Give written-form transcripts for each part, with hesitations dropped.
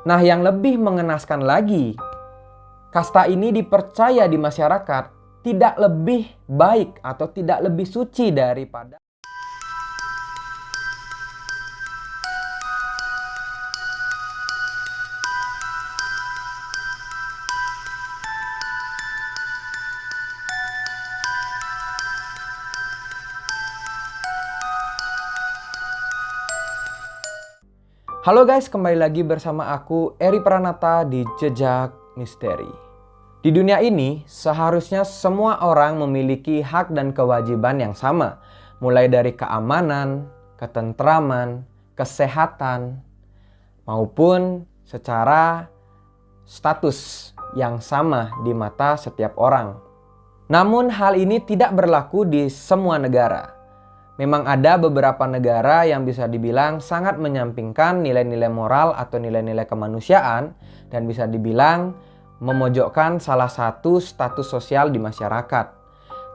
Nah, yang lebih mengenaskan lagi, kasta ini dipercaya di masyarakat tidak lebih baik atau tidak lebih suci daripada Halo guys, kembali lagi bersama aku Eri Pranata di Jejak Misteri. Di dunia ini, seharusnya semua orang memiliki hak dan kewajiban yang sama, mulai dari keamanan, ketentraman, kesehatan, maupun secara status yang sama di mata setiap orang. Namun hal ini tidak berlaku di semua negara. Memang ada beberapa negara yang bisa dibilang sangat menyampingkan nilai-nilai moral atau nilai-nilai kemanusiaan dan bisa dibilang memojokkan salah satu status sosial di masyarakat.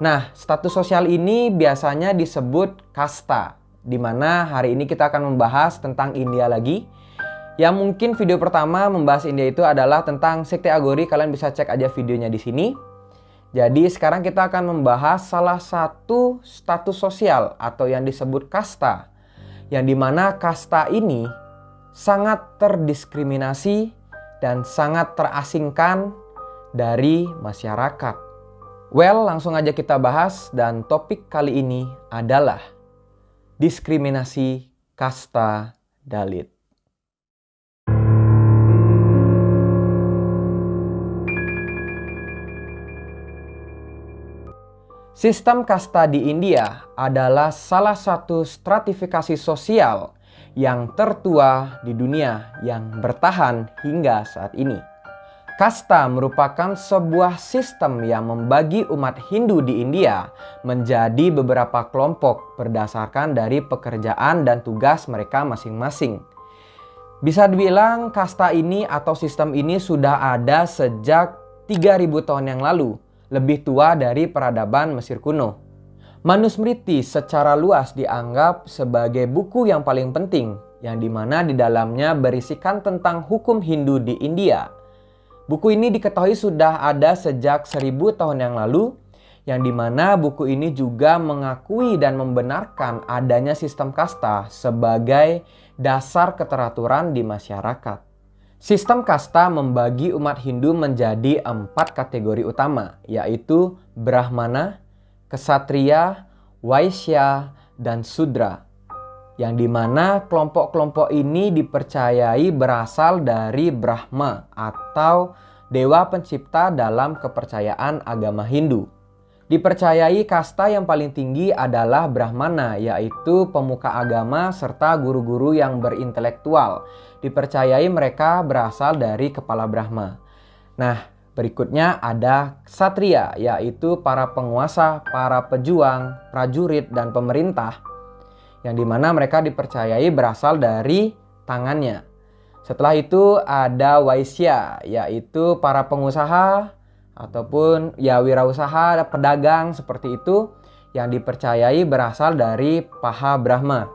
Nah, status sosial ini biasanya disebut kasta, di mana hari ini kita akan membahas tentang India lagi. Yang mungkin video pertama membahas India itu adalah tentang sekte Aghori, kalian bisa cek aja videonya di sini. Jadi sekarang kita akan membahas salah satu status sosial atau yang disebut kasta, yang dimana kasta ini sangat terdiskriminasi dan sangat terasingkan dari masyarakat. Well, langsung aja kita bahas, dan topik kali ini adalah diskriminasi kasta Dalit. Sistem kasta di India adalah salah satu stratifikasi sosial yang tertua di dunia yang bertahan hingga saat ini. Kasta merupakan sebuah sistem yang membagi umat Hindu di India menjadi beberapa kelompok berdasarkan dari pekerjaan dan tugas mereka masing-masing. Bisa dibilang kasta ini atau sistem ini sudah ada sejak 3000 tahun yang lalu, lebih tua dari peradaban Mesir kuno. Manusmriti secara luas dianggap sebagai buku yang paling penting, yang dimana di dalamnya berisikan tentang hukum Hindu di India. Buku ini diketahui sudah ada sejak 1000 tahun yang lalu, yang dimana buku ini juga mengakui dan membenarkan adanya sistem kasta sebagai dasar keteraturan di masyarakat. Sistem kasta membagi umat Hindu menjadi 4 kategori utama, yaitu Brahmana, Ksatria, Waisya, dan Sudra. Yang dimana kelompok-kelompok ini dipercayai berasal dari Brahma atau dewa pencipta dalam kepercayaan agama Hindu. Dipercayai kasta yang paling tinggi adalah Brahmana, yaitu pemuka agama serta guru-guru yang berintelektual. Dipercayai mereka berasal dari kepala Brahma. Nah, berikutnya ada Ksatria, yaitu para penguasa, para pejuang, prajurit, dan pemerintah. Yang dimana mereka dipercayai berasal dari tangannya. Setelah itu ada Waisya, yaitu para pengusaha ataupun ya wirausaha, pedagang seperti itu yang dipercayai berasal dari paha Brahma.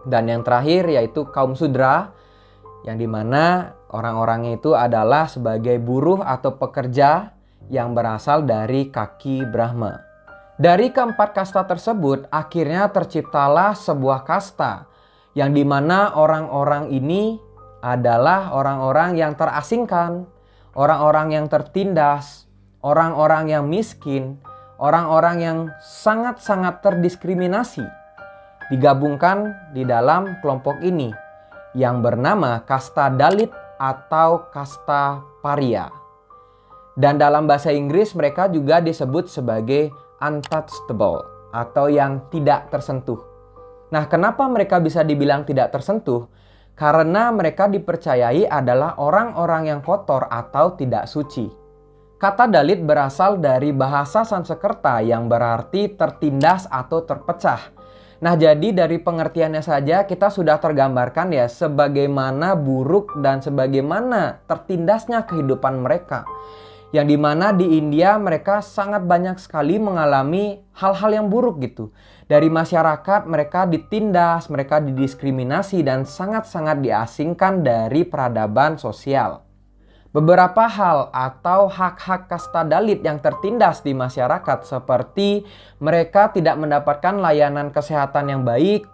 Dan yang terakhir yaitu kaum Sudra, yang dimana orang-orangnya itu adalah sebagai buruh atau pekerja yang berasal dari kaki Brahma. Dari keempat kasta tersebut akhirnya terciptalah sebuah kasta yang dimana orang-orang ini adalah orang-orang yang terasingkan, orang-orang yang tertindas, orang-orang yang miskin, orang-orang yang sangat-sangat terdiskriminasi digabungkan di dalam kelompok ini yang bernama kasta Dalit atau kasta Paria. Dan dalam bahasa Inggris mereka juga disebut sebagai untouchable atau yang tidak tersentuh. Nah, kenapa mereka bisa dibilang tidak tersentuh? Karena mereka dipercayai adalah orang-orang yang kotor atau tidak suci. Kata Dalit berasal dari bahasa Sanskerta yang berarti tertindas atau terpecah. Nah, jadi dari pengertiannya saja kita sudah tergambarkan ya sebagaimana buruk dan sebagaimana tertindasnya kehidupan mereka. Yang dimana di India mereka sangat banyak sekali mengalami hal-hal yang buruk gitu. Dari masyarakat mereka ditindas, mereka didiskriminasi dan sangat-sangat diasingkan dari peradaban sosial. Beberapa hal atau hak-hak kasta Dalit yang tertindas di masyarakat seperti mereka tidak mendapatkan layanan kesehatan yang baik,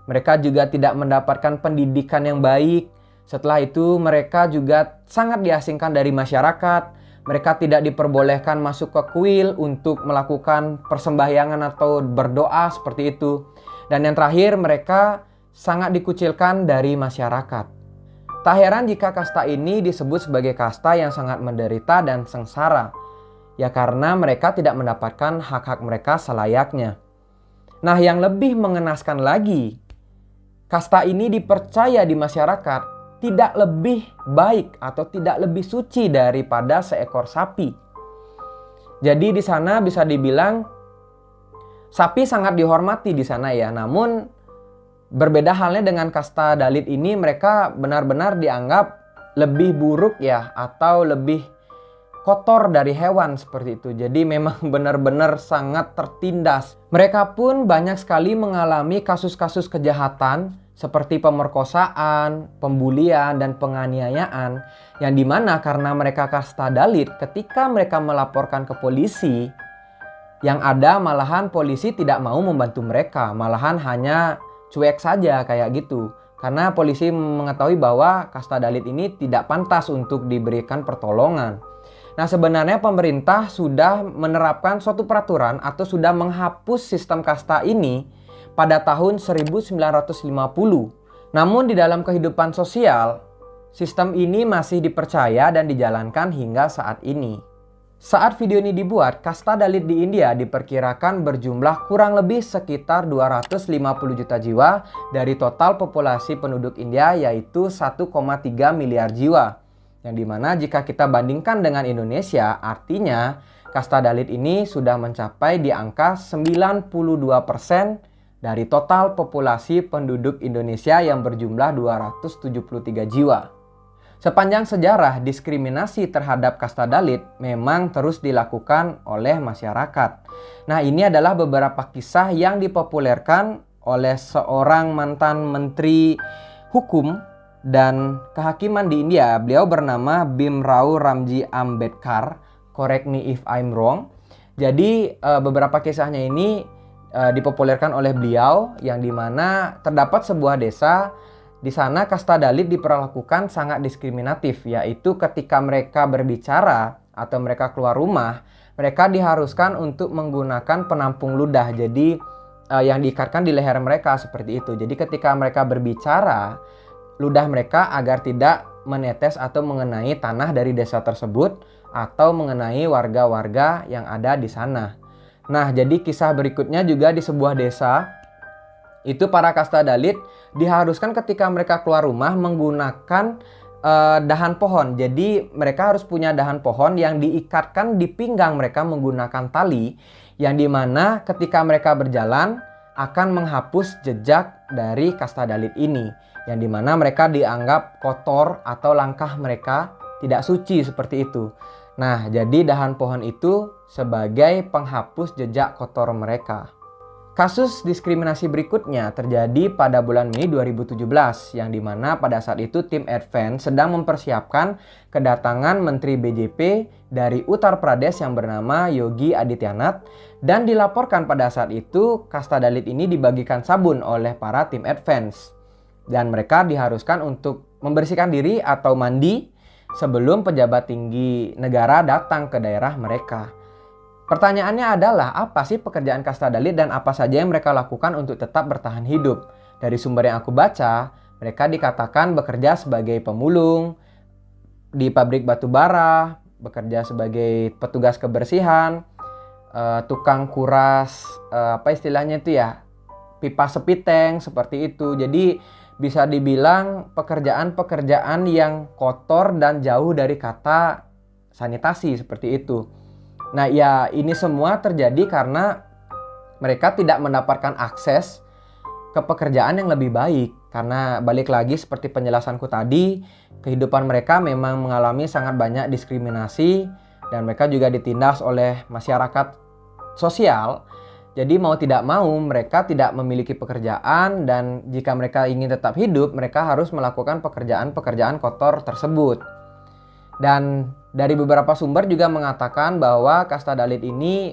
mereka juga tidak mendapatkan pendidikan yang baik. Setelah itu mereka juga sangat diasingkan dari masyarakat. Mereka tidak diperbolehkan masuk ke kuil untuk melakukan persembahyangan atau berdoa seperti itu. Dan yang terakhir, mereka sangat dikucilkan dari masyarakat. Tak heran jika kasta ini disebut sebagai kasta yang sangat menderita dan sengsara. Ya karena mereka tidak mendapatkan hak-hak mereka selayaknya. Nah, yang lebih mengenaskan lagi, kasta ini dipercaya di masyarakat tidak lebih baik atau tidak lebih suci daripada seekor sapi. Jadi di sana bisa dibilang sapi sangat dihormati di sana ya. Namun berbeda halnya dengan kasta Dalit ini, mereka benar-benar dianggap lebih buruk ya atau lebih kotor dari hewan seperti itu. Jadi memang benar-benar sangat tertindas. Mereka pun banyak sekali mengalami kasus-kasus kejahatan seperti pemerkosaan, pembulian, dan penganiayaan, yang dimana karena mereka kasta Dalit, ketika mereka melaporkan ke polisi, yang ada malahan polisi tidak mau membantu mereka, malahan hanya cuek saja kayak gitu. Karena polisi mengetahui bahwa kasta Dalit ini tidak pantas untuk diberikan pertolongan. Nah, sebenarnya pemerintah sudah menerapkan suatu peraturan atau sudah menghapus sistem kasta ini pada tahun 1950. Namun di dalam kehidupan sosial, sistem ini masih dipercaya dan dijalankan hingga saat ini. Saat video ini dibuat, kasta Dalit di India diperkirakan berjumlah kurang lebih sekitar 250 juta jiwa dari total populasi penduduk India, yaitu 1,3 miliar jiwa. Yang dimana jika kita bandingkan dengan Indonesia, artinya kasta Dalit ini sudah mencapai di angka 92% dari total populasi penduduk Indonesia yang berjumlah 273 jiwa. Sepanjang sejarah, diskriminasi terhadap kasta Dalit memang terus dilakukan oleh masyarakat. Nah, ini adalah beberapa kisah yang dipopulerkan oleh seorang mantan menteri hukum dan kehakiman di India. Beliau bernama Bhimrao Ramji Ambedkar. Correct me if I'm wrong. Jadi beberapa kisahnya ini dipopulerkan oleh beliau, yang dimana terdapat sebuah desa. Di sana kasta Dalit diperlakukan sangat diskriminatif, yaitu ketika mereka berbicara atau mereka keluar rumah, mereka diharuskan untuk menggunakan penampung ludah. Jadi yang diikatkan di leher mereka seperti itu. Jadi ketika mereka berbicara, ludah mereka agar tidak menetes atau mengenai tanah dari desa tersebut atau mengenai warga-warga yang ada di sana. Nah, jadi kisah berikutnya juga di sebuah desa, itu para kasta Dalit diharuskan ketika mereka keluar rumah menggunakan dahan pohon. Jadi mereka harus punya dahan pohon yang diikatkan di pinggang mereka menggunakan tali, yang dimana ketika mereka berjalan akan menghapus jejak dari kasta Dalit ini, yang dimana mereka dianggap kotor atau langkah mereka tidak suci seperti itu. Nah, jadi dahan pohon itu sebagai penghapus jejak kotor mereka. Kasus diskriminasi berikutnya terjadi pada bulan Mei 2017, yang dimana pada saat itu tim Advance sedang mempersiapkan kedatangan Menteri BJP dari Uttar Pradesh yang bernama Yogi Adityanath, dan dilaporkan pada saat itu kasta Dalit ini dibagikan sabun oleh para tim Advance. Dan mereka diharuskan untuk membersihkan diri atau mandi sebelum pejabat tinggi negara datang ke daerah mereka. Pertanyaannya adalah, apa sih pekerjaan kasta Dalit dan apa saja yang mereka lakukan untuk tetap bertahan hidup? Dari sumber yang aku baca, mereka dikatakan bekerja sebagai pemulung di pabrik batu bara, bekerja sebagai petugas kebersihan, tukang kuras, apa istilahnya itu ya, pipa sepiteng seperti itu. Jadi bisa dibilang pekerjaan-pekerjaan yang kotor dan jauh dari kata sanitasi seperti itu. Nah ya, ini semua terjadi karena mereka tidak mendapatkan akses ke pekerjaan yang lebih baik. Karena balik lagi seperti penjelasanku tadi, kehidupan mereka memang mengalami sangat banyak diskriminasi dan mereka juga ditindas oleh masyarakat sosial. Jadi mau tidak mau mereka tidak memiliki pekerjaan, dan jika mereka ingin tetap hidup, mereka harus melakukan pekerjaan-pekerjaan kotor tersebut. Dan dari beberapa sumber juga mengatakan bahwa kasta Dalit ini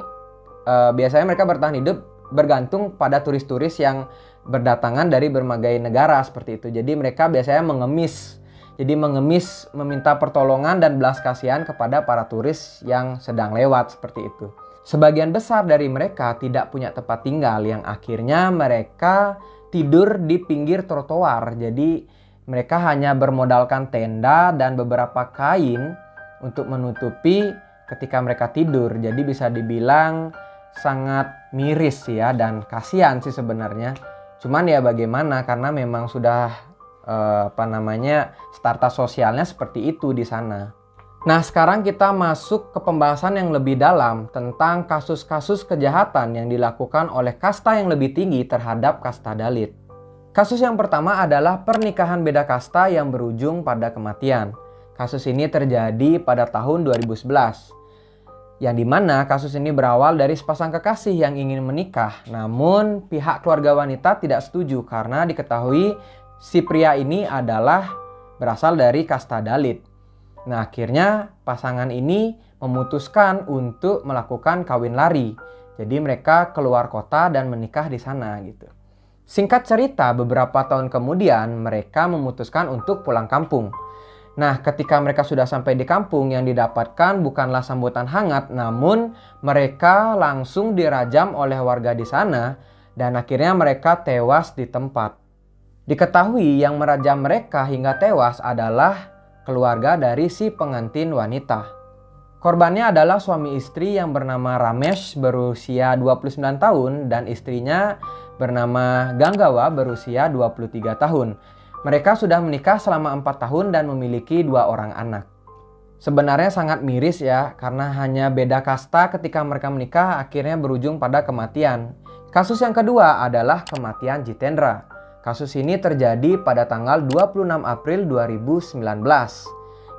biasanya mereka bertahan hidup bergantung pada turis-turis yang berdatangan dari berbagai negara seperti itu. Jadi mereka biasanya mengemis. Jadi mengemis, meminta pertolongan dan belas kasihan kepada para turis yang sedang lewat seperti itu. Sebagian besar dari mereka tidak punya tempat tinggal, yang akhirnya mereka tidur di pinggir trotoar. Jadi mereka hanya bermodalkan tenda dan beberapa kain untuk menutupi ketika mereka tidur. Jadi bisa dibilang sangat miris ya, dan kasihan sih sebenarnya. Cuman ya bagaimana, karena memang sudah strata sosialnya seperti itu di sana. Nah, sekarang kita masuk ke pembahasan yang lebih dalam tentang kasus-kasus kejahatan yang dilakukan oleh kasta yang lebih tinggi terhadap kasta Dalit. Kasus yang pertama adalah pernikahan beda kasta yang berujung pada kematian. Kasus ini terjadi pada tahun 2011. Yang dimana kasus ini berawal dari sepasang kekasih yang ingin menikah. Namun pihak keluarga wanita tidak setuju karena diketahui si pria ini adalah berasal dari kasta Dalit. Nah, akhirnya pasangan ini memutuskan untuk melakukan kawin lari. Jadi mereka keluar kota dan menikah di sana gitu. Singkat cerita, beberapa tahun kemudian mereka memutuskan untuk pulang kampung. Nah, ketika mereka sudah sampai di kampung, yang didapatkan bukanlah sambutan hangat, namun mereka langsung dirajam oleh warga di sana dan akhirnya mereka tewas di tempat. Diketahui yang merajam mereka hingga tewas adalah keluarga dari si pengantin wanita. Korbannya adalah suami istri yang bernama Ramesh berusia 29 tahun dan istrinya bernama Ganggawa berusia 23 tahun. Mereka sudah menikah selama 4 tahun dan memiliki 2 orang anak. Sebenarnya sangat miris ya, karena hanya beda kasta ketika mereka menikah akhirnya berujung pada kematian. Kasus yang kedua adalah kematian Jitendra. Kasus ini terjadi pada tanggal 26 April 2019,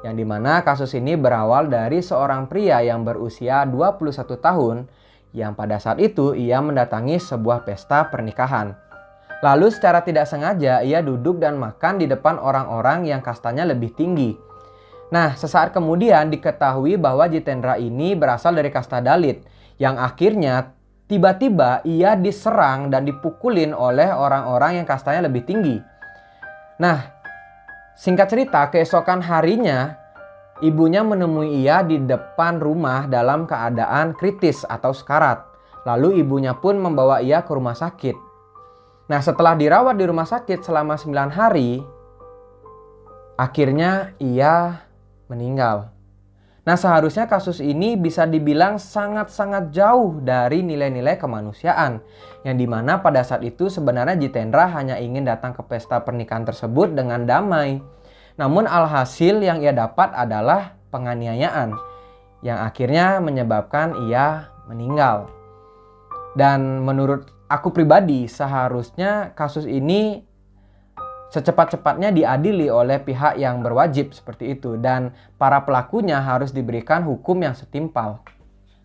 yang dimana kasus ini berawal dari seorang pria yang berusia 21 tahun yang pada saat itu ia mendatangi sebuah pesta pernikahan. Lalu secara tidak sengaja ia duduk dan makan di depan orang-orang yang kastanya lebih tinggi. Nah, sesaat kemudian diketahui bahwa Jitendra ini berasal dari kasta Dalit, yang akhirnya tiba-tiba ia diserang dan dipukulin oleh orang-orang yang kastanya lebih tinggi. Nah, singkat cerita, keesokan harinya ibunya menemui ia di depan rumah dalam keadaan kritis atau sekarat. Lalu ibunya pun membawa ia ke rumah sakit. Nah, setelah dirawat di rumah sakit selama 9 hari, akhirnya ia meninggal. Nah, seharusnya kasus ini bisa dibilang sangat-sangat jauh dari nilai-nilai kemanusiaan. Yang dimana pada saat itu sebenarnya Jitendra hanya ingin datang ke pesta pernikahan tersebut dengan damai. Namun alhasil yang ia dapat adalah penganiayaan, yang akhirnya menyebabkan ia meninggal. Dan menurut aku pribadi, seharusnya kasus ini secepat-cepatnya diadili oleh pihak yang berwajib seperti itu, dan para pelakunya harus diberikan hukum yang setimpal.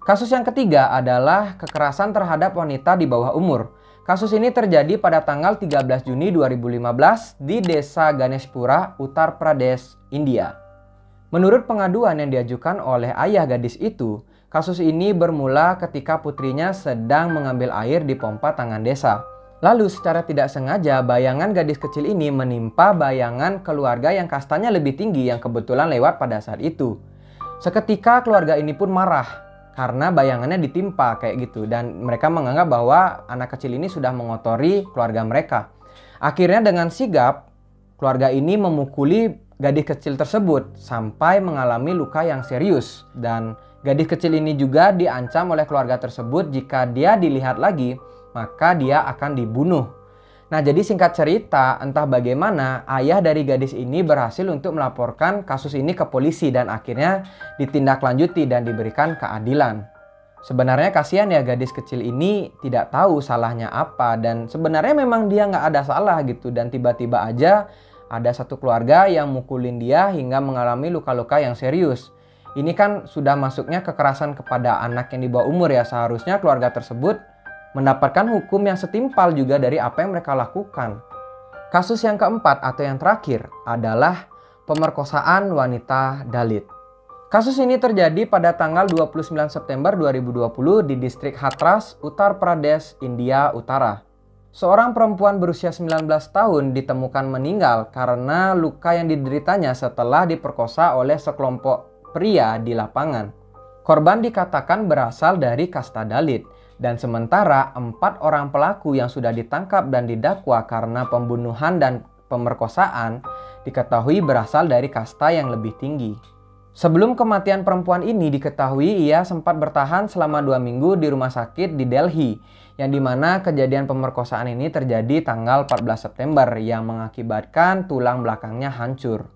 Kasus yang ketiga adalah kekerasan terhadap wanita di bawah umur. Kasus ini terjadi pada tanggal 13 Juni 2015 di desa Ganeshpura, Uttar Pradesh, India. Menurut pengaduan yang diajukan oleh ayah gadis itu, kasus ini bermula ketika putrinya sedang mengambil air di pompa tangan desa. Lalu secara tidak sengaja bayangan gadis kecil ini menimpa bayangan keluarga yang kastanya lebih tinggi yang kebetulan lewat pada saat itu. Seketika keluarga ini pun marah karena bayangannya ditimpa kayak gitu, dan mereka menganggap bahwa anak kecil ini sudah mengotori keluarga mereka. Akhirnya dengan sigap keluarga ini memukuli gadis kecil tersebut sampai mengalami luka yang serius, dan gadis kecil ini juga diancam oleh keluarga tersebut jika dia dilihat lagi maka dia akan dibunuh. Nah, jadi singkat cerita, entah bagaimana ayah dari gadis ini berhasil untuk melaporkan kasus ini ke polisi dan akhirnya ditindaklanjuti dan diberikan keadilan. Sebenarnya kasihan ya, gadis kecil ini tidak tahu salahnya apa, dan sebenarnya memang dia nggak ada salah gitu, dan tiba-tiba aja ada satu keluarga yang mukulin dia hingga mengalami luka-luka yang serius. Ini kan sudah masuknya kekerasan kepada anak yang di bawah umur ya. Seharusnya keluarga tersebut mendapatkan hukum yang setimpal juga dari apa yang mereka lakukan. Kasus yang keempat atau yang terakhir adalah pemerkosaan wanita Dalit. Kasus ini terjadi pada tanggal 29 September 2020 di distrik Hathras, Uttar Pradesh, India Utara. Seorang perempuan berusia 19 tahun ditemukan meninggal karena luka yang dideritanya setelah diperkosa oleh sekelompok pria di lapangan. Korban dikatakan berasal dari kasta Dalit, dan sementara 4 orang pelaku yang sudah ditangkap dan didakwa karena pembunuhan dan pemerkosaan diketahui berasal dari kasta yang lebih tinggi. Sebelum kematian perempuan ini diketahui ia sempat bertahan selama 2 minggu di rumah sakit di Delhi, yang dimana kejadian pemerkosaan ini terjadi tanggal 14 September yang mengakibatkan tulang belakangnya hancur.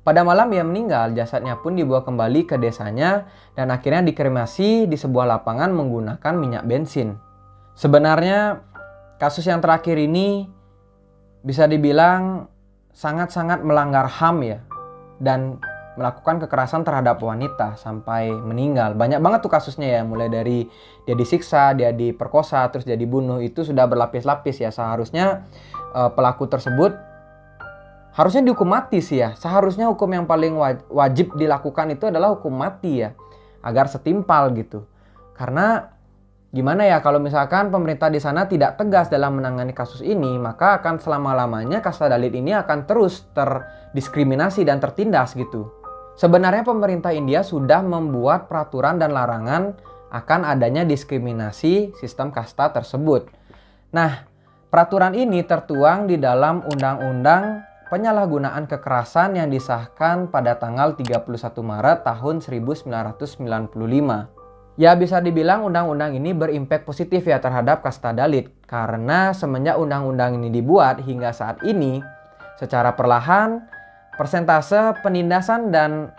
Pada malam ia meninggal, jasadnya pun dibawa kembali ke desanya dan akhirnya dikremasi di sebuah lapangan menggunakan minyak bensin. Sebenarnya kasus yang terakhir ini bisa dibilang sangat-sangat melanggar HAM ya, dan melakukan kekerasan terhadap wanita sampai meninggal. Banyak banget tuh kasusnya ya, mulai dari dia disiksa, dia diperkosa, terus dia dibunuh. Itu sudah berlapis-lapis ya. Seharusnya pelaku tersebut harusnya dihukum mati sih ya. Seharusnya hukum yang paling wajib dilakukan itu adalah hukum mati ya, agar setimpal gitu. Karena gimana ya, kalau misalkan pemerintah di sana tidak tegas dalam menangani kasus ini, maka akan selama-lamanya kasta Dalit ini akan terus terdiskriminasi dan tertindas gitu. Sebenarnya pemerintah India sudah membuat peraturan dan larangan akan adanya diskriminasi sistem kasta tersebut. Nah, peraturan ini tertuang di dalam Undang-Undang Penyalahgunaan Kekerasan yang disahkan pada tanggal 31 Maret tahun 1995. Ya, bisa dibilang undang-undang ini berimpak positif ya terhadap kasta Dalit, karena semenjak undang-undang ini dibuat hingga saat ini, secara perlahan persentase penindasan dan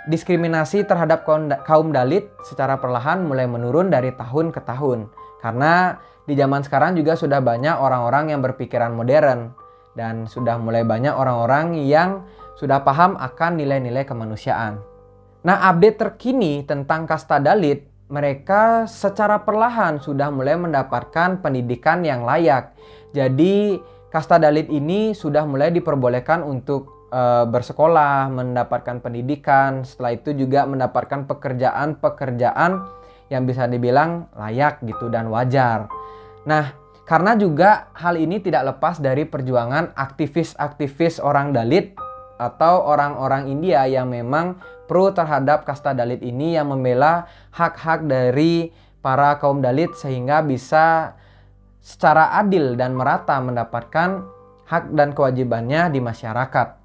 diskriminasi terhadap kaum Dalit secara perlahan mulai menurun dari tahun ke tahun. Karena di zaman sekarang juga sudah banyak orang-orang yang berpikiran modern dan sudah mulai banyak orang-orang yang sudah paham akan nilai-nilai kemanusiaan. Nah, update terkini tentang kasta Dalit, mereka secara perlahan sudah mulai mendapatkan pendidikan yang layak. Jadi kasta Dalit ini sudah mulai diperbolehkan untuk bersekolah, mendapatkan pendidikan, setelah itu juga mendapatkan pekerjaan-pekerjaan yang bisa dibilang layak gitu dan wajar. Nah, karena juga hal ini tidak lepas dari perjuangan aktivis-aktivis orang Dalit atau orang-orang India yang memang pro terhadap kasta Dalit ini, yang membela hak-hak dari para kaum Dalit sehingga bisa secara adil dan merata mendapatkan hak dan kewajibannya di masyarakat.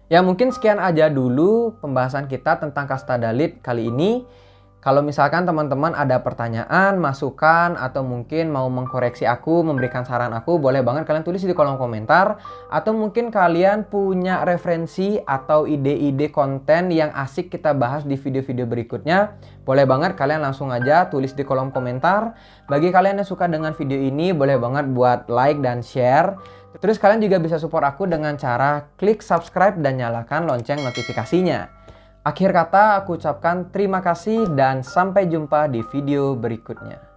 Ya, mungkin sekian aja dulu pembahasan kita tentang kasta Dalit kali ini. Kalau misalkan teman-teman ada pertanyaan, masukan, atau mungkin mau mengkoreksi aku, memberikan saran aku, boleh banget kalian tulis di kolom komentar. Atau mungkin kalian punya referensi atau ide-ide konten yang asik kita bahas di video-video berikutnya, boleh banget kalian langsung aja tulis di kolom komentar. Bagi kalian yang suka dengan video ini, boleh banget buat like dan share. Terus kalian juga bisa support aku dengan cara klik subscribe dan nyalakan lonceng notifikasinya. Akhir kata aku ucapkan terima kasih dan sampai jumpa di video berikutnya.